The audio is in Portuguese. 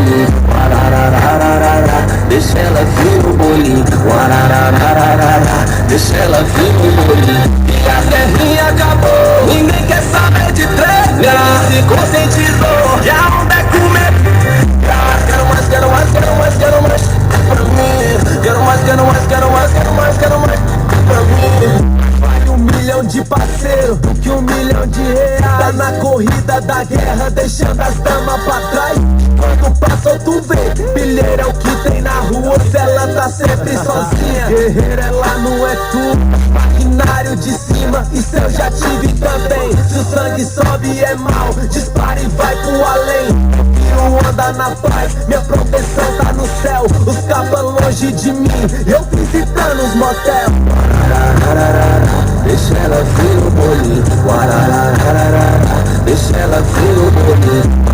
bolinho, guarararararara, deixa ela vir no bolinho, guarararararara, deixa ela vir no bolinho. E a guerrinha acabou, ninguém quer saber de treta, se conscientizou, e a onda é comer. Quero mais, quero mais, quero mais, quero mais pra mim. Quero mais, quero mais, quero mais, quero mais, quero mais pra mim. Vale 1 milhão de parceiro do que 1 milhão de reais. Tá na corrida da guerra, deixando as damas pra trás. Quando passa tu vê, pilheira é o que tem na rua. Se ela tá sempre sozinha, guerreira ela não é tu. Maquinário de cima, isso eu já tive também. Se o sangue sobe é mal, dispara e vai pro além. Anda na paz, minha proteção tá no céu. Os capas longe de mim, eu visitando os motel. Deixa ela vir no bolinho, deixa ela vir no bolinho.